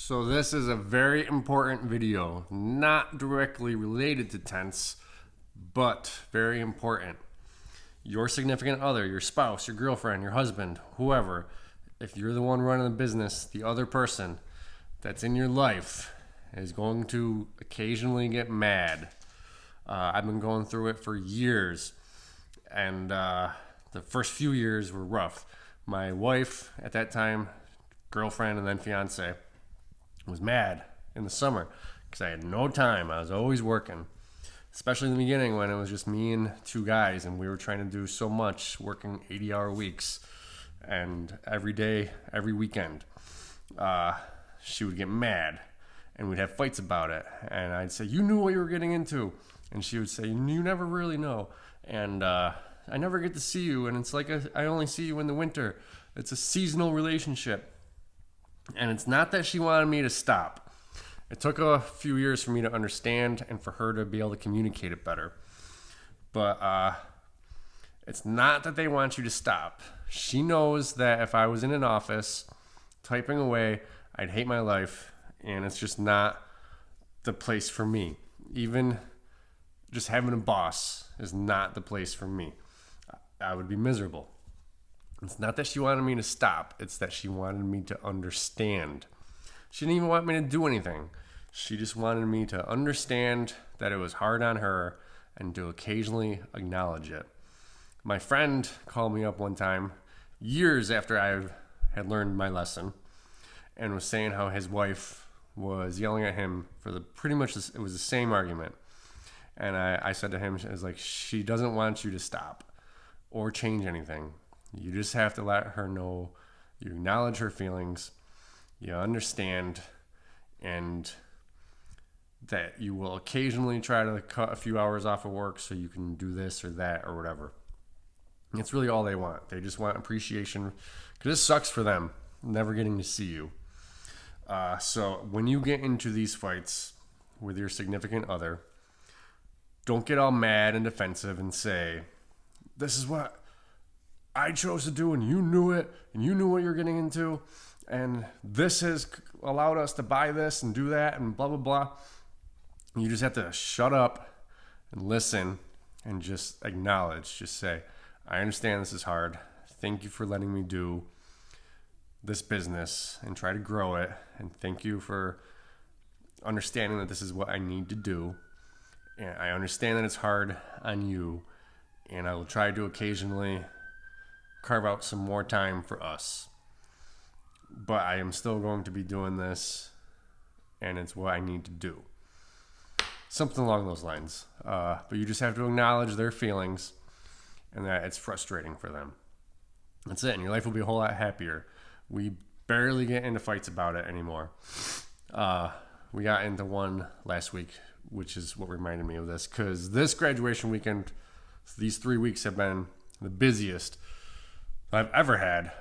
So this is a very important video, not directly related to tense, but very important. Your significant other, your spouse, your girlfriend, your husband, whoever, if you're the one running the business, the other person that's in your life is going to occasionally get mad. I've been going through it for years, and the first few years were rough. My wife at that time, girlfriend and then fiance, was mad in the summer because I had no time. I was always working, especially in the beginning when it was just me and two guys and we were trying to do so much, working 80-hour weeks and every day, every weekend. She would get mad and we'd have fights about it. And I'd say, you knew what you were getting into. And she would say, you never really know. And I never get to see you. And it's like I only see you in the winter. It's a seasonal relationship. And it's not that she wanted me to stop. It took a few years for me to understand and for her to be able to communicate it better. But it's not that they want you to stop. She knows that if I was in an office typing away, I'd hate my life, and it's just not the place for me. Even just having a boss is not the place for me. I would be miserable. It's not that she wanted me to stop. It's that she wanted me to understand. She didn't even want me to do anything. She just wanted me to understand that it was hard on her and to occasionally acknowledge it. My friend called me up one time, years after I had learned my lesson, and was saying how his wife was yelling at him for it was the same argument. And I said to him, I was like, she doesn't want you to stop or change anything. You just have to let her know you acknowledge her feelings, you understand, and that you will occasionally try to cut a few hours off of work so you can do this or that or whatever. It's really all they want. They just want appreciation because it sucks for them never getting to see you. So when you get into these fights with your significant other, don't get all mad and defensive and say, this is what I chose to do and you knew it and you knew what you're getting into and this has allowed us to buy this and do that and blah, blah, blah. You just have to shut up and listen and just acknowledge. Just say, I understand this is hard. Thank you for letting me do this business and try to grow it. And thank you for understanding that this is what I need to do. And I understand that it's hard on you. And I will try to occasionally carve out some more time for us. But I am still going to be doing this, and it's what I need to do. Something along those lines. But you just have to acknowledge their feelings and that it's frustrating for them. That's it, and your life will be a whole lot happier. We barely get into fights about it anymore. We got into one last week, which is what reminded me of this, because this graduation weekend, these 3 weeks have been the busiest I've ever had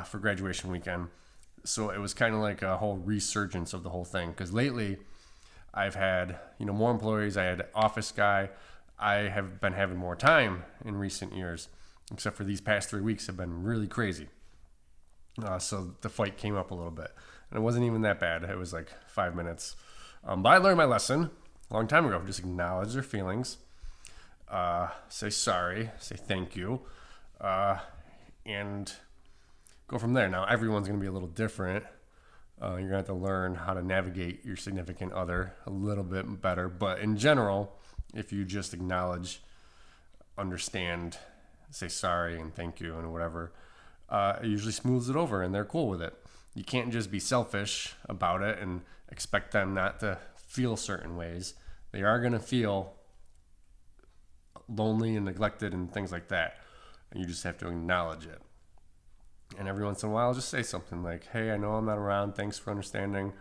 for graduation weekend. So it was kind of like a whole resurgence of the whole thing. Because lately, I've had more employees. I had an office guy. I have been having more time in recent years, except for these past 3 weeks have been really crazy. So the fight came up a little bit, and it wasn't even that bad. It was like 5 minutes. But I learned my lesson a long time ago. Just acknowledge their feelings. Say sorry. Say thank you. And go from there. Now, everyone's going to be a little different. You're going to have to learn how to navigate your significant other a little bit better. But in general, if you just acknowledge, understand, say sorry and thank you and whatever, it usually smooths it over and they're cool with it. You can't just be selfish about it and expect them not to feel certain ways. They are going to feel lonely and neglected and things like that. And you just have to acknowledge it. And every once in a while, just say something like, hey, I know I'm not around. Thanks for understanding.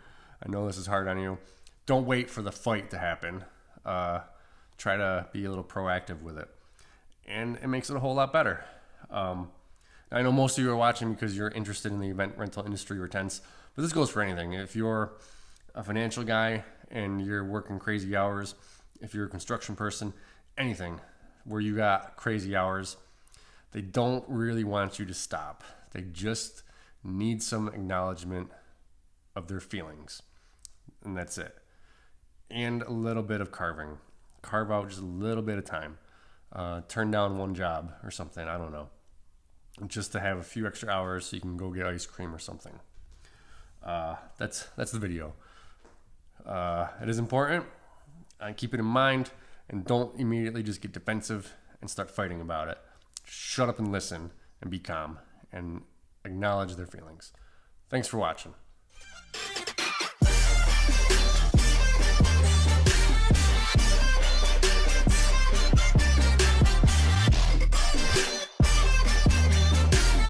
I know this is hard on you. Don't wait for the fight to happen. Try to be a little proactive with it. And it makes it a whole lot better. I know most of you are watching because you're interested in the event rental industry or tents, but this goes for anything. If you're a financial guy and you're working crazy hours, if you're a construction person, anything where you got crazy hours, they don't really want you to stop. They just need some acknowledgement of their feelings. And that's it. And a little bit of carving. Carve out just a little bit of time. Turn down one job or something. I don't know. Just to have a few extra hours so you can go get ice cream or something. That's the video. It is important. Keep it in mind, and don't immediately just get defensive and start fighting about it. Shut up and listen and be calm and acknowledge their feelings. Thanks for watching.